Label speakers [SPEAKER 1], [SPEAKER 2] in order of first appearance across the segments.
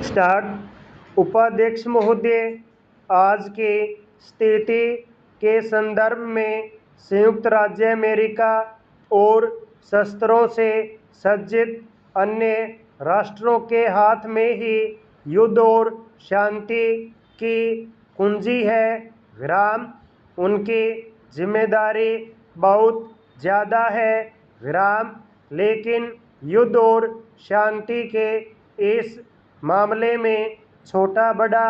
[SPEAKER 1] Start. उपाध्यक्ष महोदय, आज की स्थिति के संदर्भ में संयुक्त राज्य अमेरिका और शस्त्रों से सज्जित अन्य राष्ट्रों के हाथ में ही युद्ध और शांति की कुंजी है। विराम। उनकी जिम्मेदारी बहुत ज़्यादा है। विराम। लेकिन युद्ध और शांति के इस मामले में छोटा बड़ा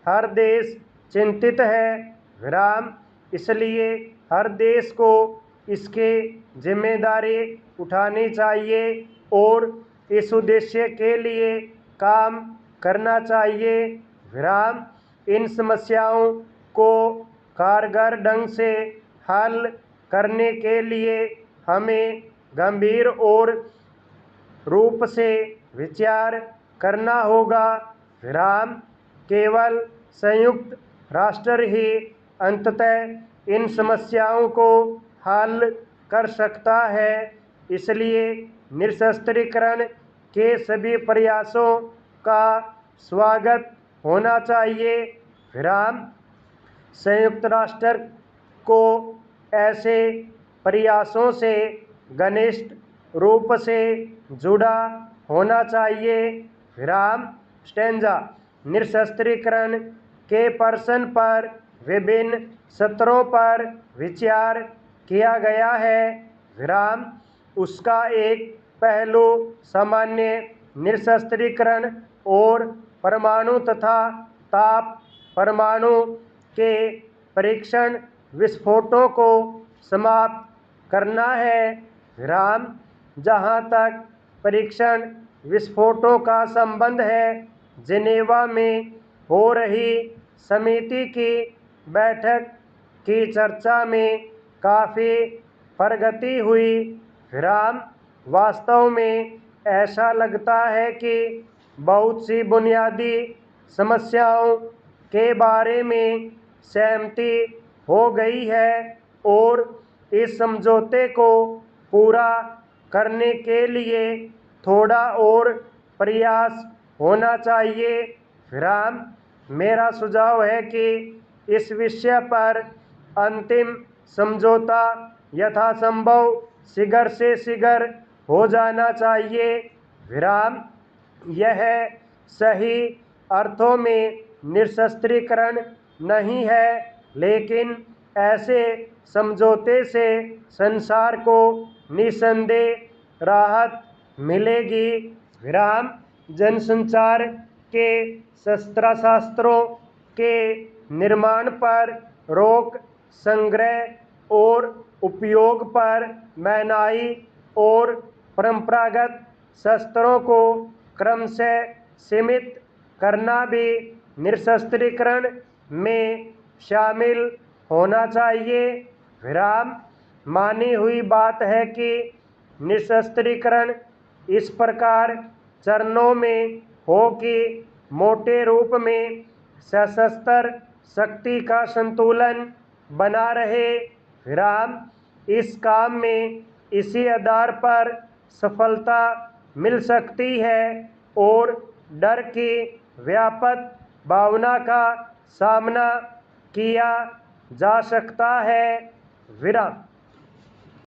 [SPEAKER 1] हर देश चिंतित है। विराम। इसलिए हर देश को इसकी जिम्मेदारी उठानी चाहिए और इस उद्देश्य के लिए काम करना चाहिए। विराम। इन समस्याओं को कारगर ढंग से हल करने के लिए हमें गंभीर और रूप से विचार करना होगा। विराम। केवल संयुक्त राष्ट्र ही अंततः इन समस्याओं को हल कर सकता है। इसलिए निरस्त्रीकरण के सभी प्रयासों का स्वागत होना चाहिए। विराम। संयुक्त राष्ट्र को ऐसे प्रयासों से घनिष्ठ रूप से जुड़ा होना चाहिए। विराम। स्टेंजा। निरस्त्रीकरण के प्रश्न पर विभिन्न स्तरों पर विचार किया गया है। विराम। उसका एक पहलू सामान्य निरस्त्रीकरण और परमाणु तथा ताप परमाणु के परीक्षण विस्फोटों को समाप्त करना है। विराम। जहाँ तक परीक्षण विस्फोटों का संबंध है, जिनेवा में हो रही समिति की बैठक की चर्चा में काफ़ी प्रगति हुई। विराम। वास्तव में ऐसा लगता है कि बहुत सी बुनियादी समस्याओं के बारे में सहमति हो गई है और इस समझौते को पूरा करने के लिए थोड़ा और प्रयास होना चाहिए। विराम। मेरा सुझाव है कि इस विषय पर अंतिम समझौता यथासंभव शीघ्र से शीघ्र हो जाना चाहिए। विराम। यह सही अर्थों में निरस्त्रीकरण नहीं है, लेकिन ऐसे समझौते से संसार को निस्संदेह राहत मिलेगी। विराम। जनसंचार के शस्त्रास्त्रों के निर्माण पर रोक, संग्रह और उपयोग पर मनाही और परंपरागत शस्त्रों को क्रमशः सीमित करना भी निरस्त्रीकरण में शामिल होना चाहिए। विराम। मानी हुई बात है कि निरस्त्रीकरण इस प्रकार चरणों में हो कि मोटे रूप में सशस्त्र शक्ति का संतुलन बना रहे। विराम। इस काम में इसी आधार पर सफलता मिल सकती है और डर की व्यापक भावना का सामना किया जा सकता है। विराम।